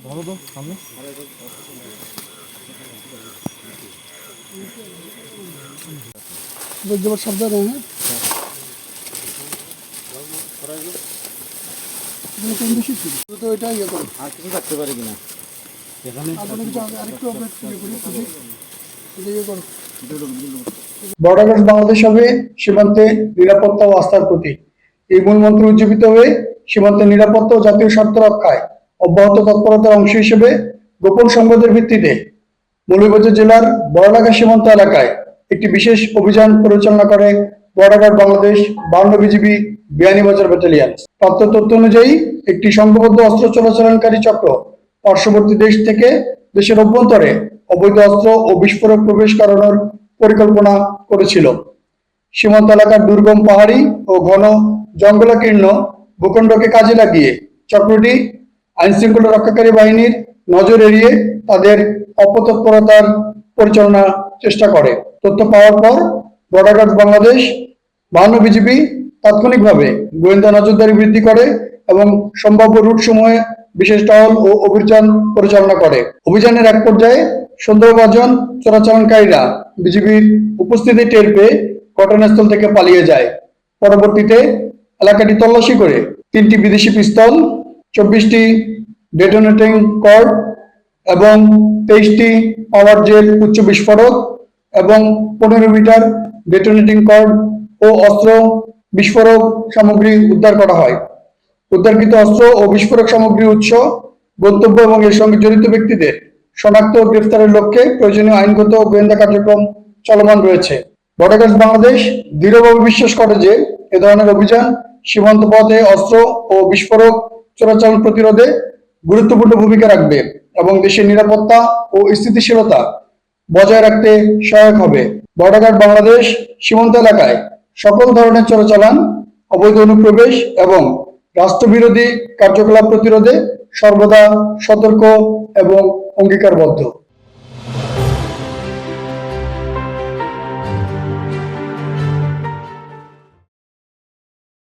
ধরো তো সামনে। সাবধানে, হ্যাঁ কম বেশি ছিল তো, এটা ইয়ে করো। আর কিছু থাকতে পারে কিনা এখানে আরেকটু ইয়ে করো। বর্ডার গার্ড বাংলাদেশ হবে সীমান্তে নিরাপত্তা ও আস্থার প্রতীক। এই মূলমন্ত্র উজ্জীবিত হয়ে সীমান্তের নিরাপত্তা ও জাতীয় স্বার্থ রক্ষায় অব্যাহত তৎপরতার অংশ হিসেবে গোপন সংবাদের ভিত্তিতে মৌলভীবাজার জেলার বড়লাগা সীমান্ত এলাকায় একটি বিশেষ অভিযান পরিচালনা করে Border Guard Bangladesh 52 BGB Beanibazar battalion. প্রাপ্ত তথ্য অনুযায়ী একটি সংঘবদ্ধ অস্ত্র চোরাচালানকারী চক্র পার্শ্ববর্তী দেশ থেকে দেশের অভ্যন্তরে অবৈধ অস্ত্র ও বিস্ফোরক প্রবেশ করানোর পরিকল্পনা করেছিল। সীমান্ত এলাকার দুর্গম পাহাড়ি ও ঘন জঙ্গলাকীর্ণ ভূখণ্ডকে কাজে লাগিয়ে চক্রটি আইন শৃঙ্খলা রক্ষাকারী বাহিনীর নজর এড়িয়ে তাদের অপতৎপরতার পরিচালনা চেষ্টা করে। তথ্য পাওয়ার পর বর্ডার গার্ড বাংলাদেশ 52 বিজিবি তাৎক্ষণিকভাবে গোয়েন্দা নজরদারি বৃদ্ধি করে এবং সম্ভাব্য রুট সমূহে বিশেষ টহল ও অভিযান পরিচালনা করে। অভিযানের এক পর্যায়ে সন্দেহভাজন চোরাচালানকারীরা বিজিবির উপস্থিতি টের পেয়ে ঘটনাস্থল থেকে পালিয়ে যায়। পরবর্তীতে এলাকাটি তল্লাশি করে 3টি বিদেশি পিস্তল, 24টি ডেটোনেটিং কর্ড এবং 23টি পাওয়ার জেল উচ্চ বিস্ফোরক এবং 15 মিটার ডেটোনেটিং কর্ড ও অস্ত্র বিস্ফোরক সামগ্রী উদ্ধার করা হয়। উদ্ধারকৃত অস্ত্র ও বিস্ফোরক সামগ্রীর উৎস, গন্তব্য এবং এর সঙ্গে জড়িত ব্যক্তিদের শনাক্ত ও গ্রেফতারের লক্ষ্যে প্রয়োজনীয় আইনগত ও গোয়েন্দা কার্যক্রম চলমান রয়েছে। বর্ডার গার্ড বাংলাদেশ দৃঢ়ভাবে বিশ্বাস করে যে এ ধরনের অভিযান সীমান্ত পথে অস্ত্র ও বিস্ফোরক চোরাচালান প্রতিরোধে গুরুত্বপূর্ণ ভূমিকা রাখবে এবং দেশের নিরাপত্তা ও স্থিতিশীলতা বজায় রাখতে সহায়ক হবে। বর্ডার গার্ড বাংলাদেশ সীমান্ত এলাকায় সকল ধরনের চোরাচালান, অবৈধ অনুপ্রবেশ এবং রাষ্ট্রবিরোধী কার্যকলাপ প্রতিরোধে সর্বদা সতর্ক এবং অঙ্গীকারবদ্ধ।